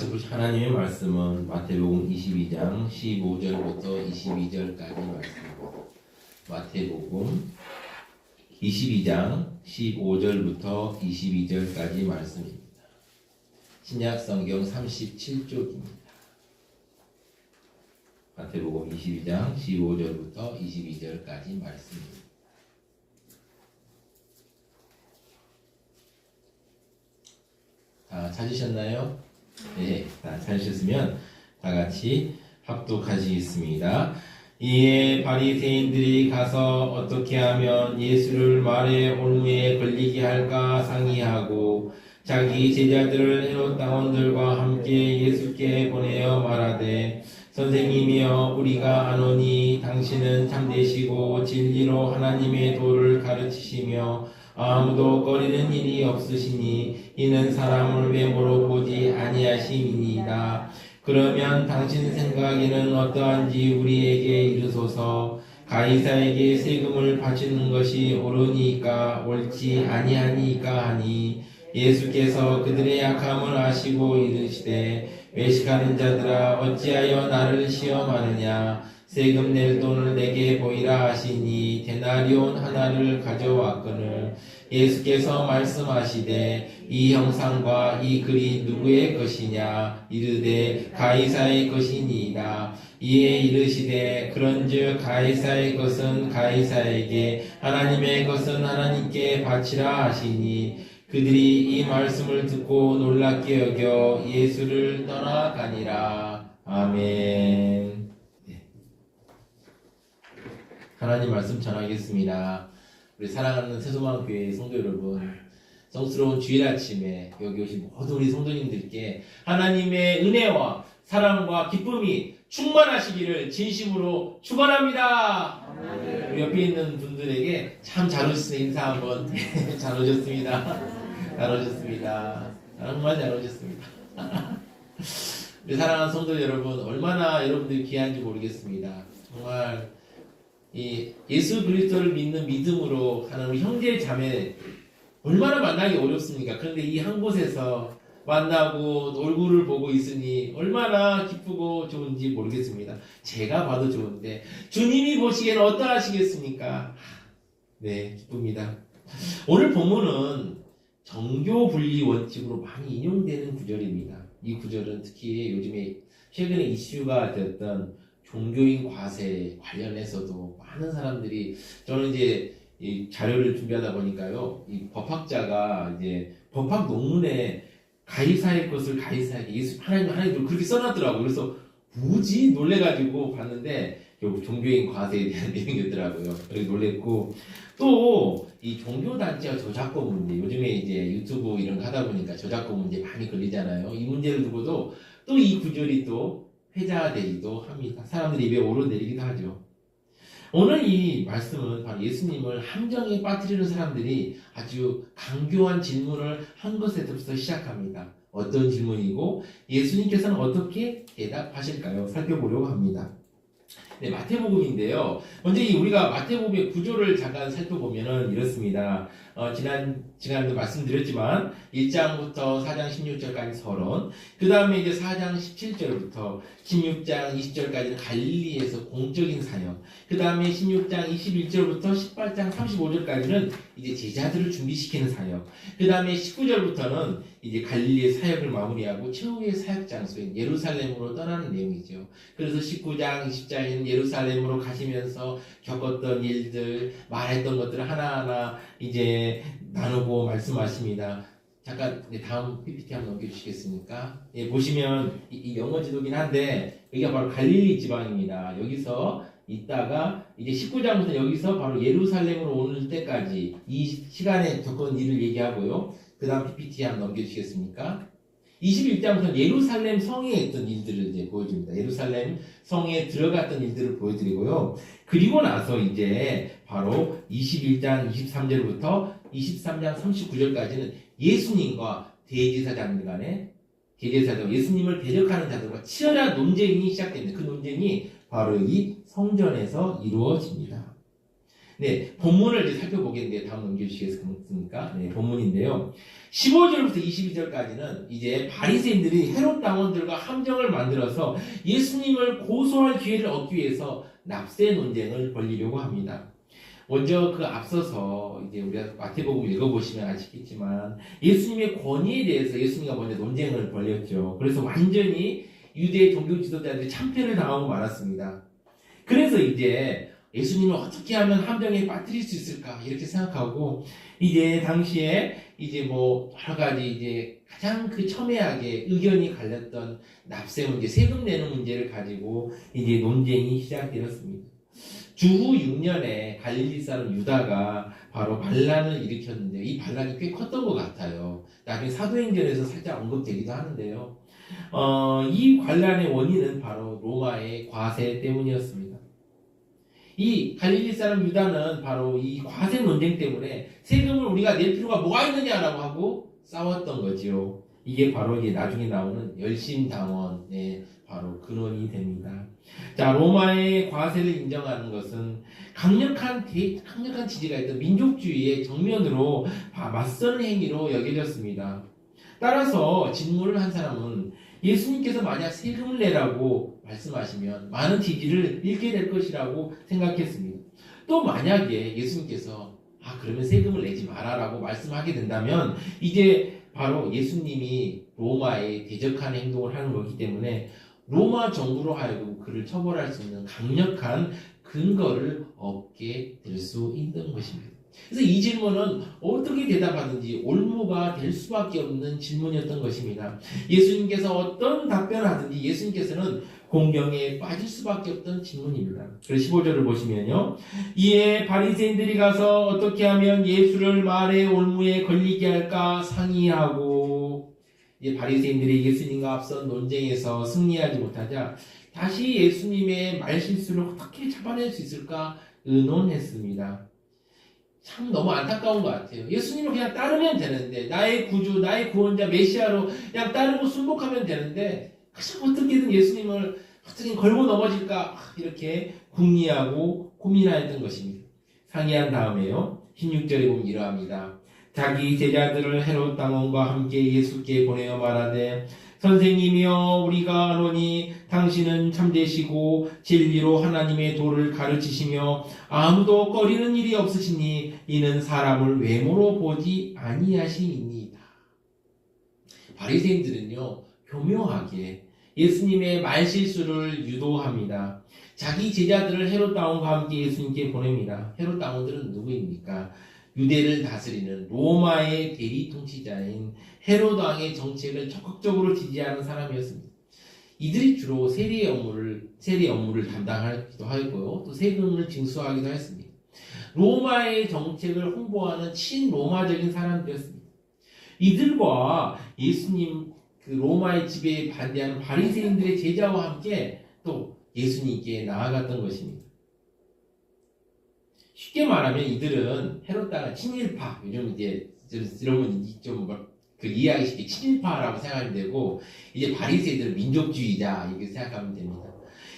같이 보실 하나님의 말씀은 마태복음 22장 15절부터 22절까지 말씀입니다. 마태복음 22장 15절부터 22절까지 말씀입니다. 신약성경 37쪽입니다. 마태복음 22장 15절부터 22절까지 말씀입니다. 다 찾으셨나요? 네, 다 찾으셨으면 다 같이 합독하시겠습니다. 이에 바리새인들이 가서 어떻게 하면 예수를 말의 올무에 걸리게 할까 상의하고 자기 제자들을 헤롯 당원들과 함께 예수께 보내어 말하되 선생님이여 우리가 아노니 당신은 참되시고 진리로 하나님의 도를 가르치시며 아무도 꺼리는 일이 없으시니 이는 사람을 외모로 보지 아니하심이니이다. 그러면 당신 생각에는 어떠한지 우리에게 이르소서. 가이사에게 세금을 바치는 것이 옳으니까 옳지 아니하니까 하니 예수께서 그들의 약함을 아시고 이르시되 외식하는 자들아 어찌하여 나를 시험하느냐. 세금 낼 돈을 내게 보이라 하시니 데나리온 하나를 가져왔거늘 예수께서 말씀하시되 이 형상과 이 글이 누구의 것이냐. 이르되 가이사의 것이니이다. 이에 이르시되 그런즉 가이사의 것은 가이사에게 하나님의 것은 하나님께 바치라 하시니 그들이 이 말씀을 듣고 놀랍게 여겨 예수를 떠나가니라. 아멘. 하나님 말씀 전하겠습니다. 우리 사랑하는 새소망교회 성도 여러분, 성스러운 주일 아침에 여기 오신 모든 우리 성도님들께 하나님의 은혜와 사랑과 기쁨이 충만하시기를 진심으로 축원합니다. 우리 옆에 있는 분들에게 참 잘 오셨어요. 인사 한번. 잘 오셨습니다. 잘 오셨습니다. 정말 잘 오셨습니다. 우리 사랑하는 성도 여러분, 얼마나 여러분들이 귀한지 모르겠습니다. 정말 이 예수 그리스도를 믿는 믿음으로 하는 우리 형제 자매 얼마나 만나기 어렵습니까? 그런데 이 한 곳에서 만나고 얼굴을 보고 있으니 얼마나 기쁘고 좋은지 모르겠습니다. 제가 봐도 좋은데 주님이 보시기에는 어떠하시겠습니까? 네, 기쁩니다. 오늘 본문은 정교 분리 원칙으로 많이 인용되는 구절입니다. 이 구절은 특히 요즘에 최근에 이슈가 되었던 종교인 과세 관련해서도 많은 사람들이, 저는 이제 이 자료를 준비하다 보니까요, 이 법학자가 이제 법학 논문에 가이사의 것을 가이사에게 예수 하나님 그렇게 써놨더라고요. 그래서 뭐지 놀래가지고 봤는데 결국 종교인 과세에 대한 내용이었더라고요. 그래서 놀랬고, 또 이 종교단체와 저작권 문제, 요즘에 이제 유튜브 이런 거 하다 보니까 저작권 문제 많이 걸리잖아요. 이 문제를 두고도 또 이 구절이 또 회자되기도 합니다. 사람들이 입에 오르내리기도 하죠. 오늘 이 말씀은 바로 예수님을 함정에 빠뜨리는 사람들이 아주 강교한 질문을 한 것에서부터 시작합니다. 어떤 질문이고 예수님께서는 어떻게 대답하실까요? 살펴보려고 합니다. 네, 마태복음인데요. 먼저 우리가 마태복음의 구조를 잠깐 살펴보면은 이렇습니다. 지난도 말씀드렸지만 1장부터 4장 16절까지 서론, 그 다음에 이제 4장 17절부터 16장 20절까지는 갈릴리에서 공적인 사역, 그 다음에 16장 21절부터 18장 35절까지는 이제 제자들을 준비시키는 사역, 그 다음에 19절부터는 이제 갈릴리의 사역을 마무리하고 최후의 사역 장소인 예루살렘으로 떠나는 내용이죠. 그래서 19장, 20장에는 예루살렘으로 가시면서 겪었던 일들, 말했던 것들을 하나하나 이제 나누고 말씀하십니다. 잠깐 다음 PPT 한번 넘겨주시겠습니까? 예, 보시면 이 영어 지도긴 한데 여기가 바로 갈릴리 지방입니다. 여기서 있다가 이제 19장부터 여기서 바로 예루살렘으로 오는 때까지 이 시간에 겪은 일을 얘기하고요. 그 다음 PPT 한번 넘겨주시겠습니까? 21장부터 예루살렘 성에 있던 일들을 이제 보여줍니다. 예루살렘 성에 들어갔던 일들을 보여드리고요. 그리고 나서 이제 바로 21장 23절부터 23장 39절까지는 예수님과 대제사장들 간에 예수님을 대적하는 자들과 치열한 논쟁이 시작됩니다. 그 논쟁이 바로 이 성전에서 이루어집니다. 네, 본문을 이제 살펴보겠는데 다음 넘겨주시겠습니까? 네, 본문인데요. 15절부터 22절까지는 이제 바리새인들이 헤롯 당원들과 함정을 만들어서 예수님을 고소할 기회를 얻기 위해서 납세 논쟁을 벌이려고 합니다. 먼저 그 앞서서 이제 우리가 마태복음 읽어보시면 아시겠지만 예수님의 권위에 대해서 예수님과 먼저 논쟁을 벌였죠. 그래서 완전히 유대 종교 지도자들이 참패를 당하고 말았습니다. 그래서 이제 예수님을 어떻게 하면 함정에 빠뜨릴 수 있을까 이렇게 생각하고 이제 당시에 이제 뭐 여러 가지 이제 가장 그 첨예하게 의견이 갈렸던 납세 문제, 세금 내는 문제를 가지고 이제 논쟁이 시작되었습니다. 주후 6년에 갈릴리 사람 유다가 바로 반란을 일으켰는데 이 반란이 꽤 컸던 것 같아요. 나중에 사도행전에서 살짝 언급되기도 하는데요. 이 반란의 원인은 바로 로마의 과세 때문이었습니다. 이 갈릴리 사람 유다는 바로 이 과세 논쟁 때문에 세금을 우리가 낼 필요가 뭐가 있느냐라고 하고 싸웠던 거죠. 이게 바로 이제 나중에 나오는 열심당원의 바로 근원이 됩니다. 자, 로마의 과세를 인정하는 것은 강력한 지지가 있던 민족주의의 정면으로 맞서는 행위로 여겨졌습니다. 따라서 질문을 한 사람은 예수님께서 만약 세금을 내라고 말씀하시면 많은 지지를 잃게 될 것이라고 생각했습니다. 또 만약에 예수님께서 그러면 세금을 내지 마라라고 말씀하게 된다면 이제 바로 예수님이 로마에 대적하는 행동을 하는 거기 때문에 로마 정부로 하여금 그를 처벌할 수 있는 강력한 근거를 얻게 될 수 있는 것입니다. 그래서 이 질문은 어떻게 대답하든지 올무가 될 수밖에 없는 질문이었던 것입니다. 예수님께서 어떤 답변을 하든지 예수님께서는 공경에 빠질 수밖에 없던 질문입니다. 그래서 15절을 보시면요. 이에 바리새인들이 가서 어떻게 하면 예수를 말의 올무에 걸리게 할까 상의하고 이제 바리새인들이 예수님과 앞선 논쟁에서 승리하지 못하자 다시 예수님의 말실수를 어떻게 잡아낼 수 있을까 의논했습니다. 참 너무 안타까운 것 같아요. 예수님을 그냥 따르면 되는데 나의 구주, 나의 구원자, 메시아로 그냥 따르고 순복하면 되는데 그냥 어떻게든 예수님을 어떻게 걸고 넘어질까 이렇게 궁리하고 고민하였던 것입니다. 상의한 다음에요. 16절에 보면 이러합니다. 자기 제자들을 헤롯 당원과 함께 예수께 보내어 말하되 선생님이여 우리가 아노니 당신은 참되시고 진리로 하나님의 도를 가르치시며 아무도 꺼리는 일이 없으시니 이는 사람을 외모로 보지 아니하시니이다. 바리새인들은요 교묘하게 예수님의 말실수를 유도합니다. 자기 제자들을 헤롯 당원과 함께 예수님께 보냅니다. 헤롯 당원들은 누구입니까? 유대를 다스리는 로마의 대리 통치자인 헤롯 왕의 정책을 적극적으로 지지하는 사람이었습니다. 이들이 주로 세리 업무를 담당하기도 하고요. 또 세금을 징수하기도 했습니다. 로마의 정책을 홍보하는 친로마적인 사람들이었습니다. 이들과 예수님 그 로마의 지배에 반대하는 바리새인들의 제자와 함께 또 예수님께 나아갔던 것입니다. 쉽게 말하면 이들은 헤롯 당의 친일파, 요즘 이제 이러면 좀 그 이해하기 쉽게 친일파라고 생각하면 되고 이제 바리새인들은 민족주의자 이렇게 생각하면 됩니다.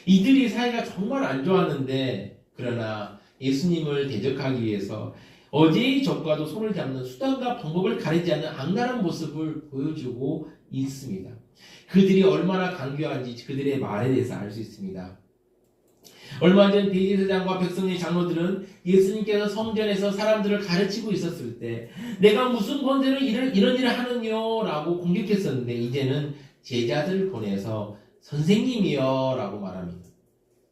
이들이 사이가 정말 안 좋았는데 그러나 예수님을 대적하기 위해서 어제의 적과도 손을 잡는 수단과 방법을 가리지 않는 악랄한 모습을 보여주고 있습니다. 그들이 얼마나 강교한지 그들의 말에 대해서 알 수 있습니다. 얼마 전 대제사장과 백성의 장로들은 예수님께서 성전에서 사람들을 가르치고 있었을 때 내가 무슨 권세로 이런 일을 하느뇨 라고 공격했었는데 이제는 제자들을 보내서 선생님이여 라고 말합니다.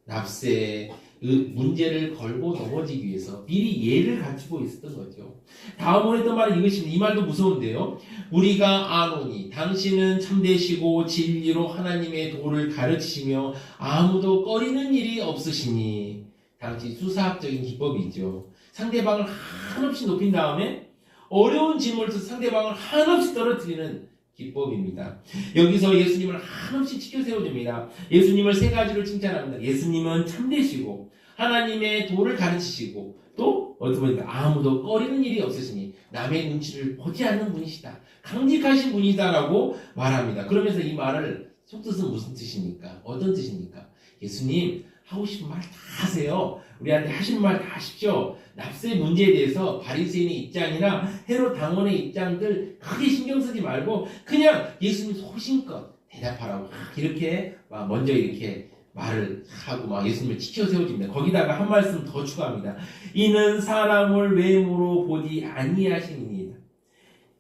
납세 문제를 걸고 넘어지기 위해서 미리 예를 갖추고 있었던 거죠. 다음으로 했던 말은 이것입니다. 이 말도 무서운데요. 우리가 아노니 당신은 참되시고 진리로 하나님의 도를 가르치시며 아무도 꺼리는 일이 없으시니 당시 수사학적인 기법이죠. 상대방을 한없이 높인 다음에 어려운 질문을 해서 상대방을 한없이 떨어뜨리는 기법입니다. 여기서 예수님을 한없이 치켜 세워줍니다. 예수님을 세 가지로 칭찬합니다. 예수님은 참되시고 하나님의 도를 가르치시고 또 어떻게 보니까 아무도 꺼리는 일이 없으시니 남의 눈치를 보지 않는 분이시다. 강직하신 분이다라고 말합니다. 그러면서 이 말을 속뜻은 무슨 뜻입니까? 어떤 뜻입니까? 예수님 하고 싶은 말 다 하세요. 우리한테 하시는 말 다 하십시오. 납세 문제에 대해서 바리새인의 입장이나 헤롯 당원의 입장들 크게 신경 쓰지 말고 그냥 예수님 소신껏 대답하라고 이렇게 먼저 이렇게 말을 하고 막 예수님을 지켜 세워줍니다. 거기다가 한 말씀 더 추가합니다. 이는 사람을 외모로 보지 아니하시니이다.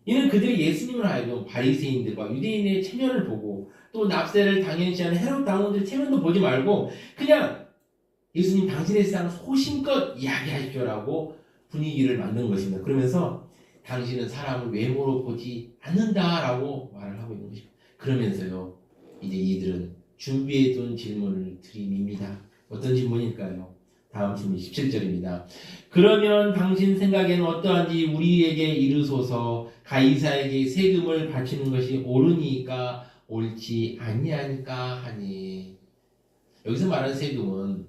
이는 그들이 예수님을 하여금 바리새인들과 유대인의 체면을 보고 또 납세를 당연시하는 헤롯 당원들의 체면도 보지 말고 그냥 예수님 당신의 세상 소신껏 이야기하십시오라고 분위기를 만든 것입니다. 그러면서 당신은 사람을 외모로 보지 않는다라고 말을 하고 있는 것입니다. 그러면서요 이제 이들은 준비해둔 질문을 드립니다. 어떤 질문일까요? 다음 질문 17절입니다. 그러면 당신 생각에는 어떠한지 우리에게 이르소서. 가이사에게 세금을 바치는 것이 옳으니까 옳지 아니하니까 하니. 여기서 말하는 세금은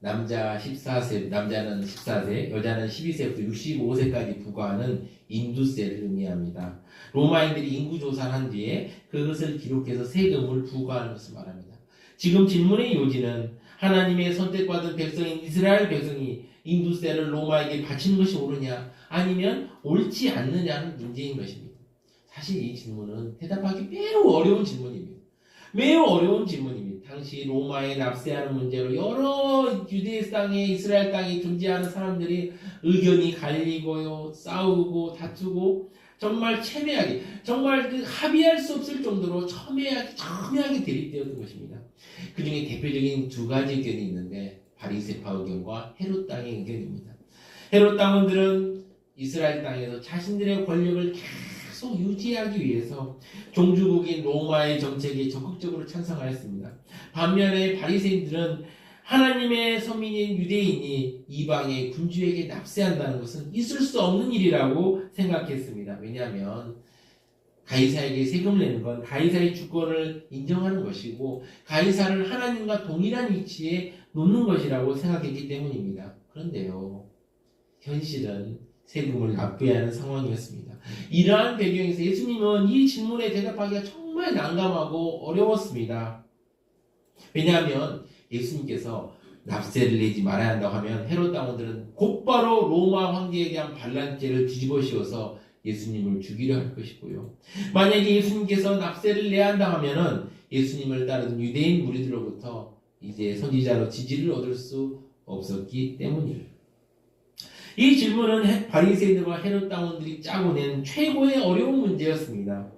남자는 14세, 여자는 12세부터 65세까지 부과하는 인두세를 의미합니다. 로마인들이 인구조사를 한 뒤에 그것을 기록해서 세금을 부과하는 것을 말합니다. 지금 질문의 요지는 하나님의 선택받은 백성인 이스라엘 백성이 인두세를 로마에게 바치는 것이 옳으냐 아니면 옳지 않느냐는 문제인 것입니다. 사실 이 질문은 대답하기 매우 어려운 질문입니다. 매우 어려운 질문입니다. 당시 로마에 납세하는 문제로 여러 유대 땅에 이스라엘 땅에 존재하는 사람들이 의견이 갈리고요, 싸우고 다투고 정말 첨예하게, 정말 그 합의할 수 없을 정도로 첨예하게 대립되었던 것입니다. 그 중에 대표적인 두 가지 의견이 있는데 바리새파 의견과 헤롯 땅의 의견입니다. 헤롯 당원들은 이스라엘 땅에서 자신들의 권력을 계속 유지하기 위해서 종주국인 로마의 정책에 적극적으로 찬성하였습니다. 반면에 바리새인들은 하나님의 서민인 유대인이 이방의 군주에게 납세한다는 것은 있을 수 없는 일이라고 생각했습니다. 왜냐하면 가이사에게 세금을 내는 건 가이사의 주권을 인정하는 것이고 가이사를 하나님과 동일한 위치에 놓는 것이라고 생각했기 때문입니다. 그런데요, 현실은 세금을 납부해야 하는 상황이었습니다. 이러한 배경에서 예수님은 이 질문에 대답하기가 정말 난감하고 어려웠습니다. 왜냐하면 예수님께서 납세를 내지 말아야 한다고 하면 헤롯 당원들은 곧바로 로마 황제에 대한 반란죄를 뒤집어 씌워서 예수님을 죽이려 할 것이고요. 만약에 예수님께서 납세를 내야 한다 하면은 예수님을 따르는 유대인 무리들로부터 이제 선지자로 지지를 얻을 수 없었기 때문입니다. 이 질문은 바리새인들과 헤롯 당원들이 짜고 낸 최고의 어려운 문제였습니다.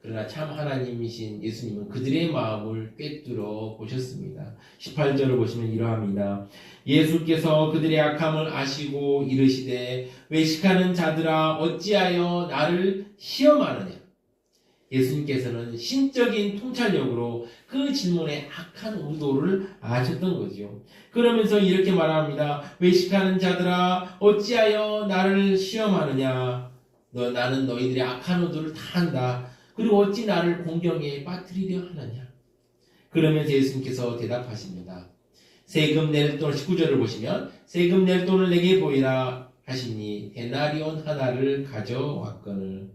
그러나 참 하나님이신 예수님은 그들의 마음을 꿰뚫어 보셨습니다. 18절을 보시면 이러합니다. 예수께서 그들의 악함을 아시고 이르시되 외식하는 자들아 어찌하여 나를 시험하느냐. 예수님께서는 신적인 통찰력으로 그 질문의 악한 의도를 아셨던 거죠. 그러면서 이렇게 말합니다. 외식하는 자들아 어찌하여 나를 시험하느냐. 나는 너희들의 악한 의도를 다 안다. 그리고 어찌 나를 공경에 빠뜨리려 하느냐. 그러면서 예수님께서 대답하십니다. 세금 낼 돈, 19절을 보시면 세금 낼 돈을 내게 보이라 하시니 데나리온 하나를 가져왔거늘.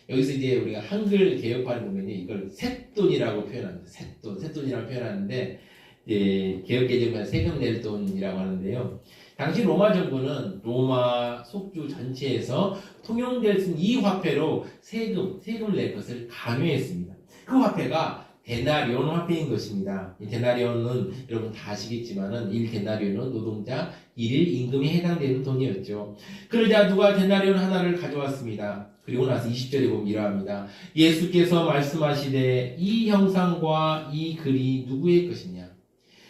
여기서 이제 우리가 한글 개혁판을 보면 이걸 쇳돈이라고 표현합니다. 쇳돈이라고 표현하는데 이제 개혁개정판 세금 낼 돈이라고 하는데요. 당시 로마 정부는 로마 속주 전체에서 통용될 수 있는 이 화폐로 세금을 낼 것을 강요했습니다. 그 화폐가 데나리온 화폐인 것입니다. 이 데나리온은 여러분 다 아시겠지만은 1데나리온은 노동자 1일 임금에 해당되는 돈이었죠. 그러자 누가 데나리온 하나를 가져왔습니다. 그리고 나서 20절에 보면 이러합니다. 예수께서 말씀하시되 이 형상과 이 글이 누구의 것이냐.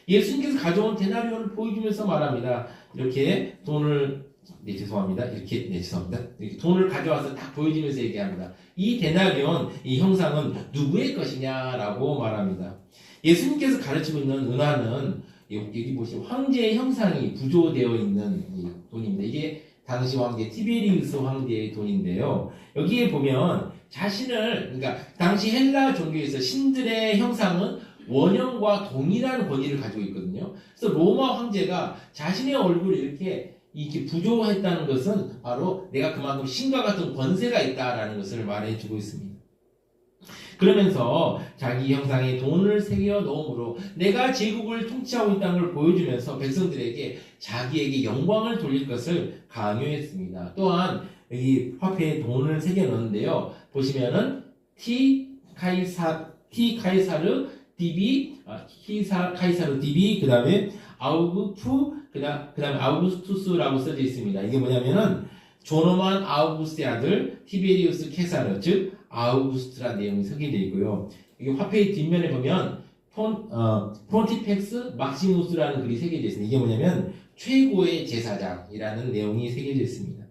예수님께서 가져온 데나리온을 보여주면서 말합니다. 이렇게 돈을 이렇게 돈을 가져와서 딱 보여주면서 얘기합니다. 이 데나리온, 이 형상은 누구의 것이냐라고 말합니다. 예수님께서 가르치고 있는 은화는 여기 보시면 황제의 형상이 부조되어 있는 이 돈입니다. 이게 당시 황제 티베리우스 황제의 돈인데요. 여기에 보면 그러니까 당시 헬라 종교에서 신들의 형상은 원형과 동일한 권위를 가지고 있거든요. 그래서 로마 황제가 자신의 얼굴을 이렇게 부조했다는 것은 바로 내가 그만큼 신과 같은 권세가 있다라는 것을 말해주고 있습니다. 그러면서 자기 형상에 돈을 새겨 넣음으로 내가 제국을 통치하고 있다는 걸 보여주면서 백성들에게 자기에게 영광을 돌릴 것을 강요했습니다. 또한 여기 화폐에 돈을 새겨 넣는데요. 보시면은 T 카이사르 DB 그 다음에 그다음에 아우구스투스라고 써져 있습니다. 이게 뭐냐면은 조노만 아우구스의 아들 티베리우스 케사르, 즉 아우구스트라는 내용이 새겨져 있고요. 이게 화폐의 뒷면에 보면 폰티펙스 막시무스라는 글이 새겨져 있습니다. 이게 뭐냐면 최고의 제사장이라는 내용이 새겨져 있습니다.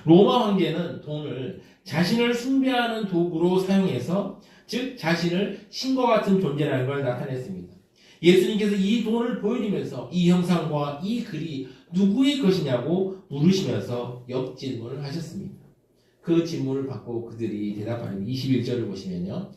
로마 황제는 돈을 자신을 숭배하는 도구로 사용해서, 즉 자신을 신과 같은 존재라는 걸 나타냈습니다. 예수님께서 이 돈을 보여주면서 이 형상과 이 글이 누구의 것이냐고 물으시면서 역질문을 하셨습니다. 그 질문을 받고 그들이 대답하는 21절을 보시면요.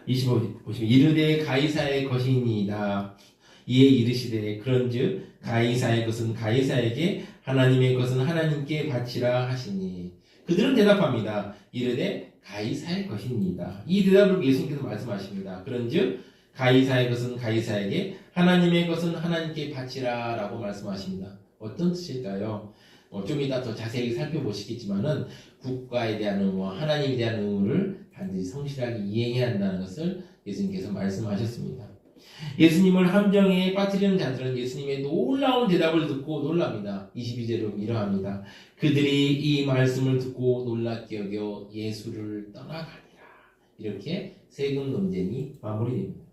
25절 보시면 이르되 가이사의 것이니이다. 이에 이르시되 그런즉 가이사의 것은 가이사에게 하나님의 것은 하나님께 바치라 하시니. 그들은 대답합니다. 이르되 가이사의 것입니다. 이 대답을 예수님께서 말씀하십니다. 그런즉 가이사의 것은 가이사에게 하나님의 것은 하나님께 바치라 라고 말씀하십니다. 어떤 뜻일까요? 좀 이따 더 자세히 살펴보시겠지만은 국가에 대한 의무와 하나님에 대한 의무를 반드시 성실하게 이행해야 한다는 것을 예수님께서 말씀하셨습니다. 예수님을 함정에 빠뜨리는 자들은 예수님의 놀라운 대답을 듣고 놀랍니다. 22절로 이러합니다. 그들이 이 말씀을 듣고 놀랍게 여겨 예수를 떠나가니라. 이렇게 세금 논쟁이 마무리됩니다.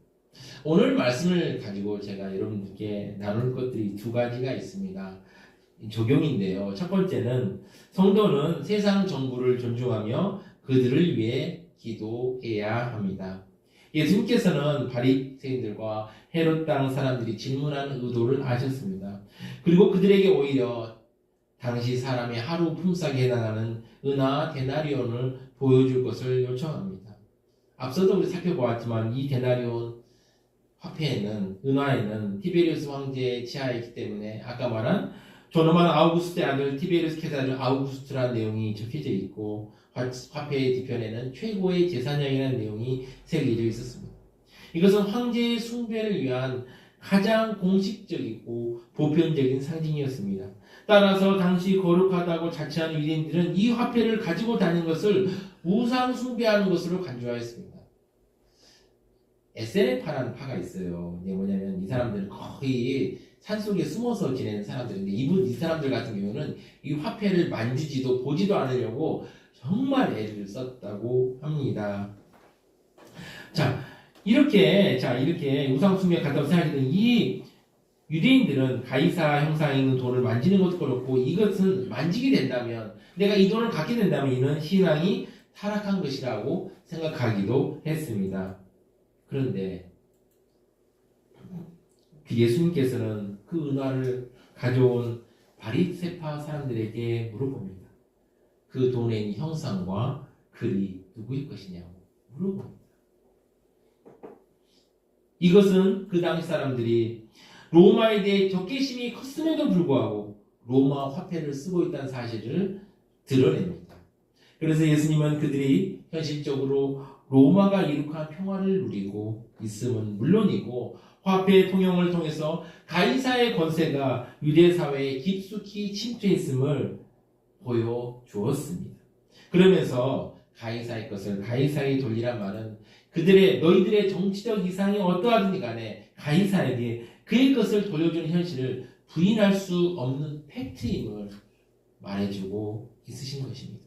오늘 말씀을 가지고 제가 여러분들께 나눌 것들이 두 가지가 있습니다. 적용인데요. 첫 번째는 성도는 세상 정부를 존중하며 그들을 위해 기도해야 합니다. 예수님께서는 바리새인들과 헤롯 땅 사람들이 질문하는 의도를 아셨습니다. 그리고 그들에게 오히려 당시 사람의 하루 품삯에 해당하는 은하 데나리온을 보여줄 것을 요청합니다. 앞서도 우리 살펴보았지만 이 데나리온 화폐에는, 은화에는 티베리우스 황제의 치하에 있기 때문에 아까 말한 조노만 아우구스트의 아들 티베리우스 케사르 아우구스트라는 내용이 적혀져 있고, 화폐의 뒤편에는 최고의 제사장이라는 내용이 새겨져 있었습니다. 이것은 황제의 숭배를 위한 가장 공식적이고 보편적인 상징이었습니다. 따라서 당시 거룩하다고 자처하는 유대인들은 이 화폐를 가지고 다니는 것을 우상 숭배하는 것으로 간주하였습니다. SNF파라는 파가 있어요. 이게 뭐냐면 이 사람들은 거의 산속에 숨어서 지내는 사람들인데, 이 사람들 같은 경우는 이 화폐를 만지지도 보지도 않으려고 정말 애를 썼다고 합니다. 이렇게 우상숭배에 갔다고 생각했던 이 유대인들은 가이사 형상에 있는 돈을 만지는 것도 그렇고, 이것은 만지게 된다면, 내가 이 돈을 갖게 된다면 이는 신앙이 타락한 것이라고 생각하기도 했습니다. 그런데 예수님께서는 그 은화를 가져온 바리새파 사람들에게 물어봅니다. 그 돈에 있는 형상과 글이 누구의 것이냐고 물어봅니다. 이것은 그 당시 사람들이 로마에 대해 적개심이 컸음에도 불구하고 로마 화폐를 쓰고 있다는 사실을 드러냅니다. 그래서 예수님은 그들이 현실적으로 로마가 이룩한 평화를 누리고 있음은 물론이고, 화폐 통용을 통해서 가이사의 권세가 유대 사회에 깊숙이 침투했음을 보여주었습니다. 그러면서 가이사의 것을 가이사에게 돌리란 말은 너희들의 정치적 이상이 어떠하든지 간에 가이사에게 그의 것을 돌려주는 현실을 부인할 수 없는 팩트임을 말해주고 있으신 것입니다.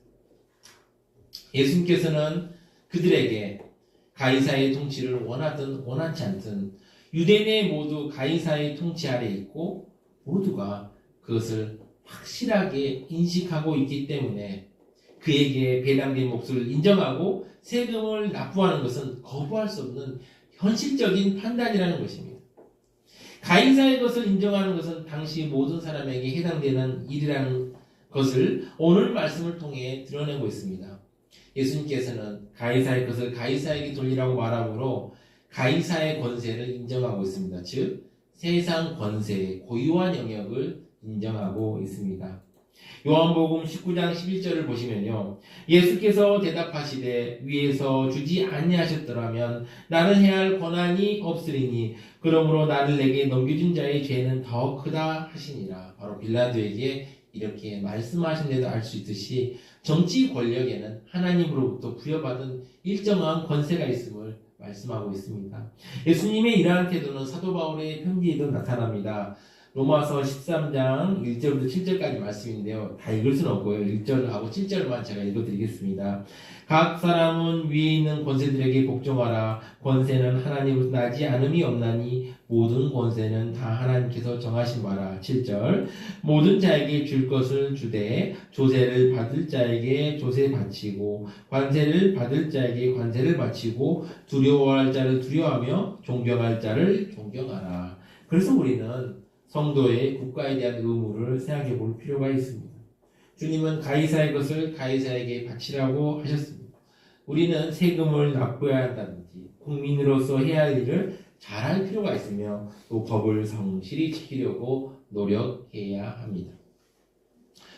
예수님께서는 그들에게 가이사의 통치를 원하든 원하지 않든 유대인의 모두 가이사의 통치 아래 있고 모두가 그것을 확실하게 인식하고 있기 때문에 그에게 배당된 몫을 인정하고 세금을 납부하는 것은 거부할 수 없는 현실적인 판단이라는 것입니다. 가이사의 것을 인정하는 것은 당시 모든 사람에게 해당되는 일이라는 것을 오늘 말씀을 통해 드러내고 있습니다. 예수님께서는 가이사의 것을 가이사에게 돌리라고 말함으로 가이사의 권세를 인정하고 있습니다. 즉 세상 권세의 고유한 영역을 인정하고 있습니다. 요한복음 19장 11절을 보시면요. 예수께서 대답하시되 위에서 주지 아니하셨더라면 나는 해야 할 권한이 없으리니 그러므로 나를 내게 넘겨준 자의 죄는 더 크다 하시니라. 바로 빌라도에게 이렇게 말씀하신 데도 알 수 있듯이 정치 권력에는 하나님으로부터 부여받은 일정한 권세가 있음을 말씀하고 있습니다. 예수님의 이러한 태도는 사도 바울의 편지에도 나타납니다. 로마서 13장 1절부터 7절까지 말씀인데요. 다 읽을 수는 없고요. 1절하고 7절만 제가 읽어드리겠습니다. 각 사람은 위에 있는 권세들에게 복종하라. 권세는 하나님으로부터 나지 않음이 없나니 모든 권세는 다 하나님께서 정하신 바라. 7절 모든 자에게 줄 것을 주되 조세를 받을 자에게 조세 바치고 관세를 받을 자에게 관세를 바치고 두려워할 자를 두려워하며 존경할 자를 존경하라. 그래서 우리는 성도의 국가에 대한 의무를 생각해 볼 필요가 있습니다. 주님은 가이사의 것을 가이사에게 바치라고 하셨습니다. 우리는 세금을 납부해야 한다든지 국민으로서 해야 할 일을 잘할 필요가 있으며 또 법을 성실히 지키려고 노력해야 합니다.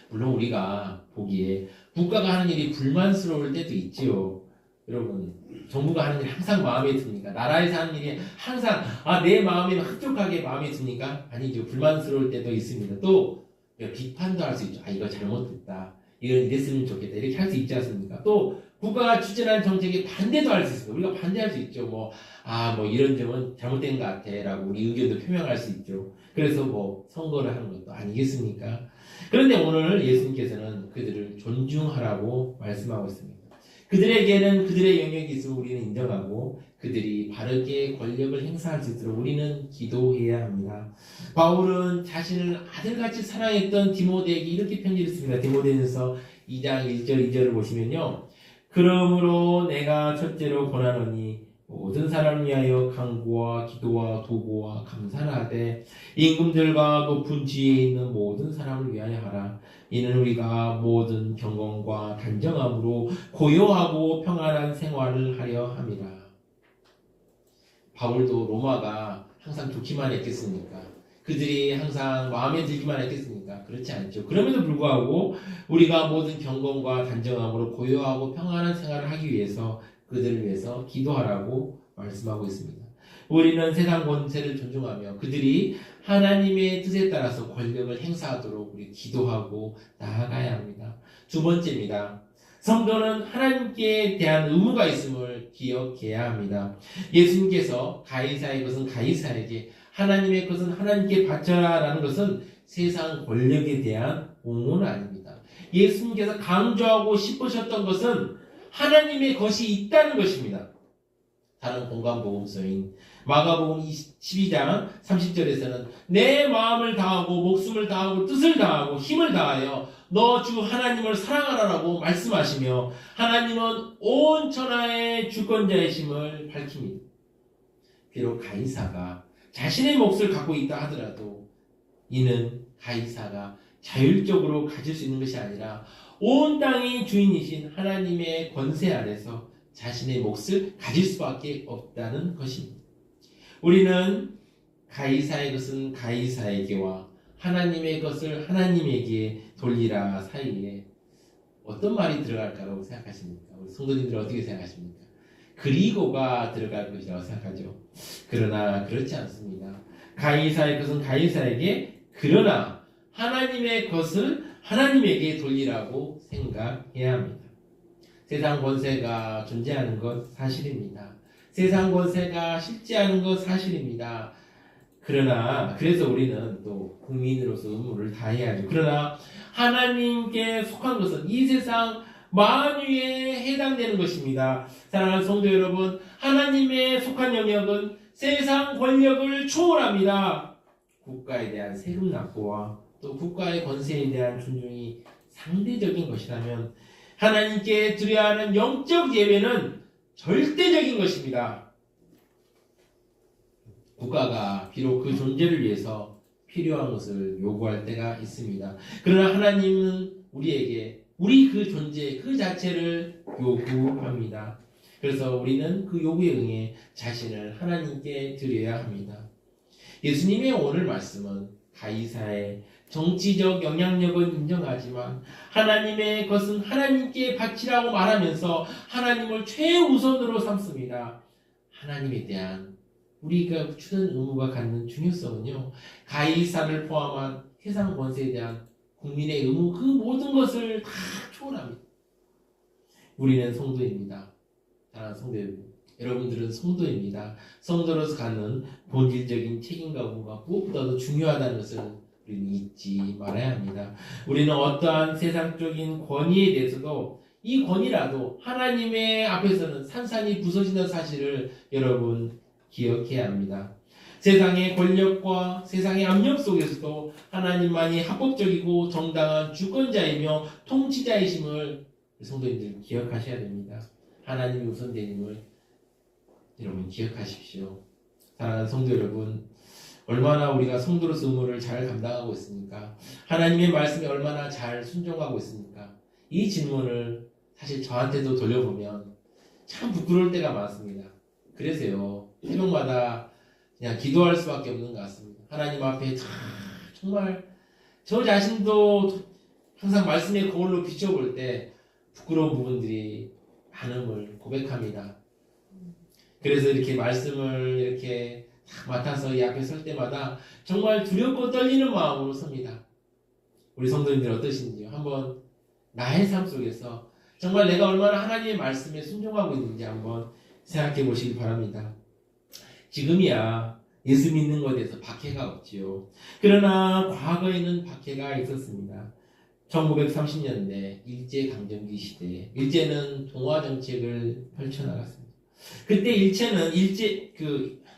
물론 우리가 보기에 국가가 하는 일이 불만스러울 때도 있지요. 여러분, 정부가 하는 일이 항상 마음에 듭니까? 나라에서 하는 일이 항상 내 마음에 흡족하게 마음에 듭니까? 아니죠. 불만스러울 때도 있습니다. 또 비판도 할 수 있죠. 이거 잘못됐다. 이건 이랬으면 좋겠다. 이렇게 할 수 있지 않습니까? 또 국가가 추진하는 정책에 반대도 할 수 있습니다. 우리가 반대할 수 있죠. 이런 점은 잘못된 것 같아 라고 우리 의견도 표명할 수 있죠. 그래서 선거를 하는 것도 아니겠습니까? 그런데 오늘 예수님께서는 그들을 존중하라고 말씀하고 있습니다. 그들에게는 그들의 영역이 있음을 우리는 인정하고 그들이 바르게 권력을 행사할 수 있도록 우리는 기도해야 합니다. 바울은 자신을 아들같이 사랑했던 디모데에게 이렇게 편지를 씁니다. 디모데전서 2장 1절 2절을 보시면요. 그러므로 내가 첫째로 권하노니 모든 사람을 위하여 간구와 기도와 도구와 감사를 하되 임금들과 높은 지위에 있는 모든 사람을 위하여 하라. 이는 우리가 모든 경건과 단정함으로 고요하고 평안한 생활을 하려 함이라. 바울도 로마가 항상 좋기만 했겠습니까? 그들이 항상 마음에 들기만 했겠습니까? 그렇지 않죠. 그럼에도 불구하고 우리가 모든 경건과 단정함으로 고요하고 평안한 생활을 하기 위해서 그들을 위해서 기도하라고 말씀하고 있습니다. 우리는 세상 권세를 존중하며 그들이 하나님의 뜻에 따라서 권력을 행사하도록 우리 기도하고 나아가야 합니다. 두 번째입니다. 성도는 하나님께 대한 의무가 있음을 기억해야 합니다. 예수님께서 가이사의 것은 가이사에게 하나님의 것은 하나님께 바쳐라라는 것은 세상 권력에 대한 옹호는 아닙니다. 예수님께서 강조하고 싶으셨던 것은 하나님의 것이 있다는 것입니다. 다른 공간복음서인 마가복음 12장 30절에서는 내 마음을 다하고 목숨을 다하고 뜻을 다하고 힘을 다하여 너 주 하나님을 사랑하라라고 말씀하시며 하나님은 온 천하의 주권자이심을 밝힙니다. 비록 가이사가 자신의 몫을 갖고 있다 하더라도 이는 가이사가 자율적으로 가질 수 있는 것이 아니라 온 땅의 주인이신 하나님의 권세 아래서 자신의 몫을 가질 수밖에 없다는 것입니다. 우리는 가이사의 것은 가이사에게와 하나님의 것을 하나님에게 돌리라 사이에 어떤 말이 들어갈까라고 생각하십니까? 우리 성도님들 어떻게 생각하십니까? 그리고가 들어갈 것이라고 생각하죠. 그러나 그렇지 않습니다. 가이사의 것은 가이사에게, 그러나 하나님의 것을 하나님에게 돌리라고 생각해야 합니다. 세상 권세가 존재하는 것 사실입니다. 세상 권세가 실제하는 것 사실입니다. 그래서 우리는 또 국민으로서 의무를 다해야죠. 그러나 하나님께 속한 것은 이 세상 만유에 해당되는 것입니다. 사랑하는 성도 여러분, 하나님의 속한 영역은 세상 권력을 초월합니다. 국가에 대한 세금 납부와 또 국가의 권세에 대한 존중이 상대적인 것이라면 하나님께 드려야 하는 영적 예배는 절대적인 것입니다. 국가가 비록 그 존재를 위해서 필요한 것을 요구할 때가 있습니다. 그러나 하나님은 우리에게 우리 그 존재 그 자체를 요구합니다. 그래서 우리는 그 요구에 응해 자신을 하나님께 드려야 합니다. 예수님의 오늘 말씀은 가이사의 정치적 영향력은 인정하지만 하나님의 것은 하나님께 바치라고 말하면서 하나님을 최우선으로 삼습니다. 하나님에 대한 우리가 주는 의무가 갖는 중요성은요, 가이사를 포함한 세상 권세에 대한 국민의 의무, 그 모든 것을 다 초월합니다. 우리는 성도입니다. 사랑하는 성도 여러분, 여러분들은 성도입니다. 성도로서 갖는 본질적인 책임과 의무가 무엇보다도 중요하다는 것을 우리는 잊지 말아야 합니다. 우리는 어떠한 세상적인 권위에 대해서도 이 권위라도 하나님의 앞에서는 산산이 부서진다는 사실을 여러분 기억해야 합니다. 세상의 권력과 세상의 압력 속에서도 하나님만이 합법적이고 정당한 주권자이며 통치자이심을 성도님들 기억하셔야 됩니다. 하나님이 우선됨을 여러분 기억하십시오. 사랑하는 성도 여러분, 얼마나 우리가 성도로서 의무를 잘 감당하고 있습니까? 하나님의 말씀에 얼마나 잘 순종하고 있습니까? 이 질문을 사실 저한테도 돌려보면 참 부끄러울 때가 많습니다. 그래서요, 새벽마다 그냥 기도할 수밖에 없는 것 같습니다. 하나님 앞에 정말 저 자신도 항상 말씀의 거울로 비춰볼 때 부끄러운 부분들이 많음을 고백합니다. 그래서 이렇게 말씀을 이렇게 맡아서 이 앞에 설 때마다 정말 두렵고 떨리는 마음으로 섭니다. 우리 성도님들 어떠신지요? 한번 나의 삶 속에서 정말 내가 얼마나 하나님의 말씀에 순종하고 있는지 한번 생각해 보시기 바랍니다. 지금이야 예수 믿는 것에 대해서 박해가 없지요. 그러나 과거에는 박해가 있었습니다. 1930년대 일제강점기 시대에 일제는 동화 정책을 펼쳐나갔습니다. 그때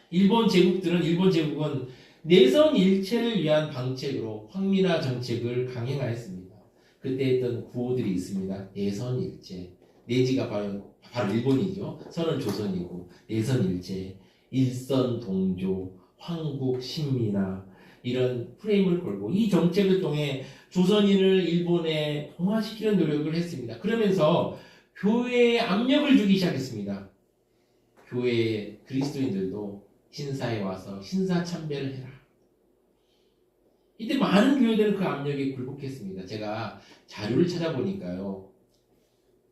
일본 제국은 내선 일체를 위한 방책으로 황민화 정책을 강행하였습니다. 그때 했던 구호들이 있습니다. 내선 일체, 내지가 바로 일본이죠. 선은 조선이고 내선 일체, 일선 동조, 황국 신민화, 이런 프레임을 걸고 이 정책을 통해 조선인을 일본에 동화시키는 노력을 했습니다. 그러면서 교회에 압력을 주기 시작했습니다. 교회의 그리스도인들도 신사에 와서 신사참배를 해라. 이때 많은 교회들은 그 압력에 굴복했습니다. 제가 자료를 찾아보니까요,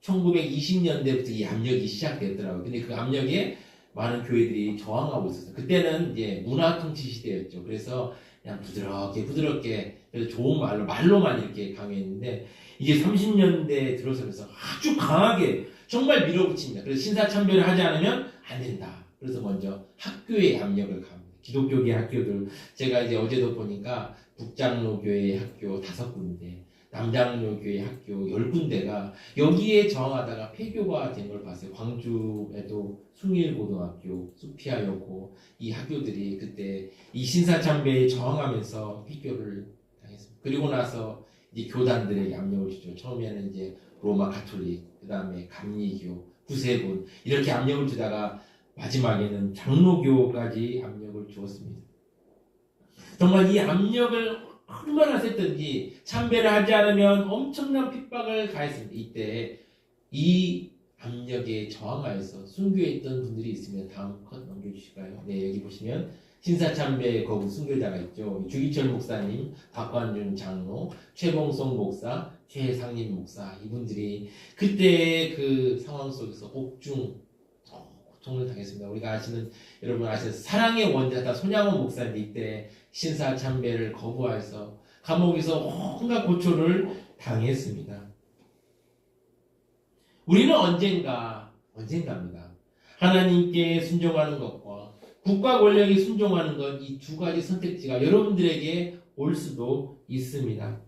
1920년대부터 이 압력이 시작됐더라고요. 근데 그 압력에 많은 교회들이 저항하고 있었어요. 그때는 이제 문화통치 시대였죠. 그래서 그냥 부드럽게 그래서 좋은 말로만 이렇게 강요했는데, 이게 30년대에 들어서면서 아주 강하게 정말 밀어붙입니다. 그래서 신사참배를 하지 않으면 안 된다. 그래서 먼저 학교에 압력을 가합니다. 기독교계 학교들, 제가 이제 어제도 보니까 북장로교회 학교 5군데, 남장로교회 학교 10군데가 여기에 저항하다가 폐교가 된 걸 봤어요. 광주에도 숭일고등학교, 수피아여고, 이 학교들이 그때 이 신사참배에 저항하면서 폐교를 당했습니다. 그리고 나서 이제 교단들에게 압력을 주죠. 처음에는 이제 로마 가톨릭, 그 다음에 감리교, 구세군, 이렇게 압력을 주다가 마지막에는 장로교까지 압력을 주었습니다. 정말 이 압력을 얼마나 셌던지 참배를 하지 않으면 엄청난 핍박을 가했습니다. 이때 이 압력에 저항하여서 순교했던 분들이 있으면 다음 컷 넘겨주실까요? 네, 여기 보시면 신사참배 거부 순교자가 있죠. 주기철 목사님, 박관준 장로, 최봉성 목사, 최상림 목사, 이분들이 그때 그 상황 속에서 고통을 당했습니다. 우리가 여러분 아시는 사랑의 원자다 손양원 목사님 이때 신사참배를 거부하여서 감옥에서 온갖 고초를 당했습니다. 우리는 언젠가입니다. 하나님께 순종하는 것과 국가 권력에 순종하는 것, 이 두 가지 선택지가 여러분들에게 올 수도 있습니다.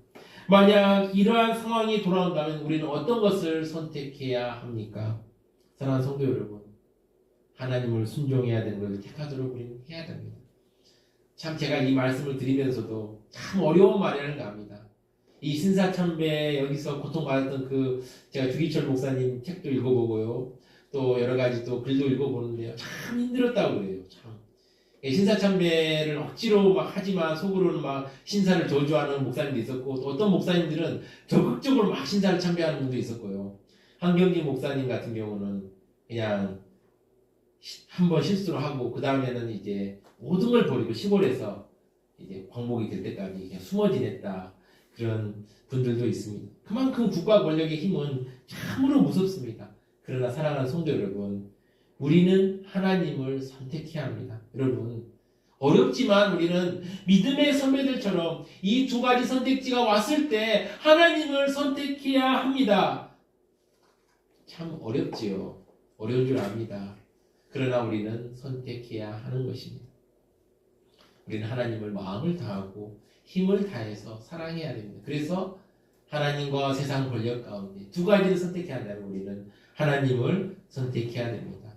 만약 이러한 상황이 돌아온다면 우리는 어떤 것을 선택해야 합니까? 사랑하는 성도 여러분, 하나님을 순종해야 되는 것을 택하도록 우리는 해야 됩니다. 참 제가 이 말씀을 드리면서도 참 어려운 말이라는 합니다. 이 신사참배 여기서 고통받았던 제가 주기철 목사님 책도 읽어보고요. 또 여러 가지 또 글도 읽어보는데요. 참 힘들었다고 그래요. 참. 신사참배를 억지로 막 하지만 속으로는 막 신사를 저주하는 목사님도 있었고, 또 어떤 목사님들은 적극적으로 막 신사를 참배하는 분도 있었고요. 한경진 목사님 같은 경우는 그냥 한번 실수를 하고 그 다음에는 이제 모든 걸 버리고 시골에서 이제 광복이 될 때까지 그냥 숨어 지냈다. 그런 분들도 있습니다. 그만큼 국가 권력의 힘은 참으로 무섭습니다. 그러나 사랑하는 성도 여러분, 우리는 하나님을 선택해야 합니다. 여러분, 어렵지만 우리는 믿음의 선배들처럼 이 두 가지 선택지가 왔을 때 하나님을 선택해야 합니다. 참 어렵지요. 어려운 줄 압니다. 그러나 우리는 선택해야 하는 것입니다. 우리는 하나님을 마음을 다하고 힘을 다해서 사랑해야 됩니다. 그래서 하나님과 세상 권력 가운데 두 가지를 선택해야 한다면 우리는 하나님을 선택해야 됩니다.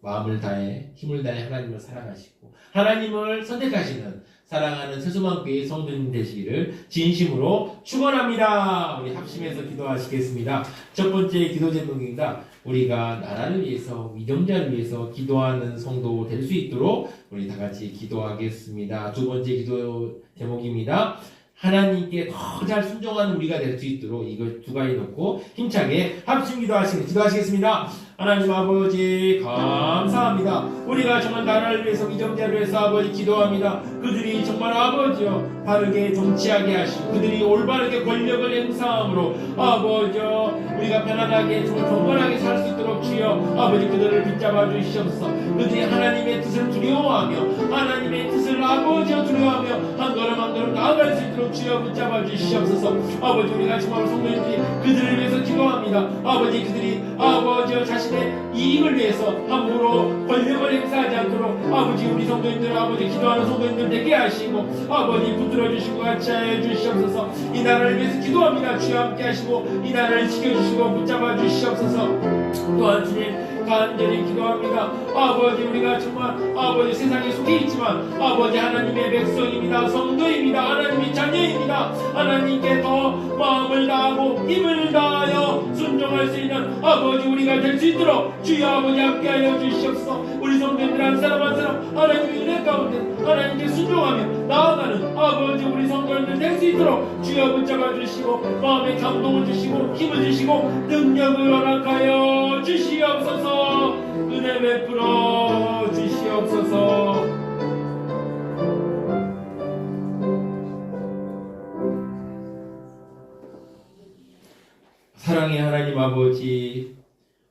마음을 다해 힘을 다해 하나님을 사랑하시고 하나님을 선택하시는 사랑하는 세수만교회 성도님 되시기를 진심으로 축원합니다. 우리 합심해서 기도하시겠습니다. 첫 번째 기도 제목입니다. 우리가 나라를 위해서 위정자를 위해서 기도하는 성도 될 수 있도록 우리 다 같이 기도하겠습니다. 두 번째 기도 제목입니다. 하나님께 더 잘 순종하는 우리가 될 수 있도록 이거 두 가지 놓고 힘차게 합심 기도하시겠습니다. 하나님 아버지 감사합니다. 우리가 정말 나라를 위해서 위정자를 위해서 아버지 기도합니다. 그들이 정말 아버지여 바르게 정치하게 하시고 그들이 올바르게 권력을 행사함으로 아버지여 우리가 편안하게 정말 경건하게 살 수 있도록 주여 아버지 그들을 붙잡아 주시옵소서. 그들이 하나님의 뜻을 두려워하며 하나님의 뜻을 아버지여 두려워하며 한 걸음 한 걸음 나아갈 수 있도록 주여 붙잡아 주시옵소서. 아버지 우리가 정말 성도님들이 그들을 위해서 기도합니다. 아버지 그들이 아버지여 자신의 이익을 위해서 함부로 권력을 행사하지 않도록 아버지 우리 성도님들 아버지 기도하는 성도님들 되게 하시고 아버지 붙들어 주시고 같이 하여 주시옵소서. 이 나라를 위해서 기도합니다. 주여 함께 하시고 이 나라를 지켜주시고 붙잡아 주시옵소서. 또한 주님 간절히 기도합니다. 아버지 우리가 정말 아버지 세상에 속해 있지만 아버지 하나님의 백성입니다. 성도입니다. 하나님의 자녀입니다. 하나님께 더 마음을 다하고 힘을 다하여 순종할 수 있는 아버지 우리가 될 수 있도록 주여 아버지 함께하여 주시옵소서. 우리 성도님들 한 사람 한 사람 하나님의 은혜 가운데 하나님께 순종하며 나아가는 아버지 우리 성도님들 될 수 있도록 주여 붙잡아 주시고 마음에 감동을 주시고 힘을 주시고 능력을 허락하여 주시옵소서. 은혜 베풀어 주시옵소서. 사랑의 하나님 아버지,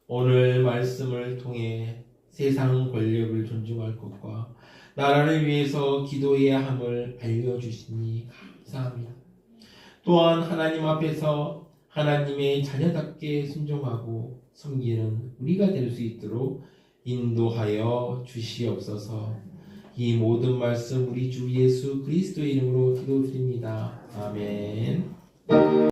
오늘 말씀을 통해 세상 권력을 존중할 것과 나라를 위해서 기도해야 함을 알려주시니 감사합니다. 또한 하나님 앞에서 하나님의 자녀답게 순종하고 섬기는 우리가 될 수 있도록 인도하여 주시옵소서. 이 모든 말씀 우리 주 예수 그리스도의 이름으로 기도드립니다. 아멘.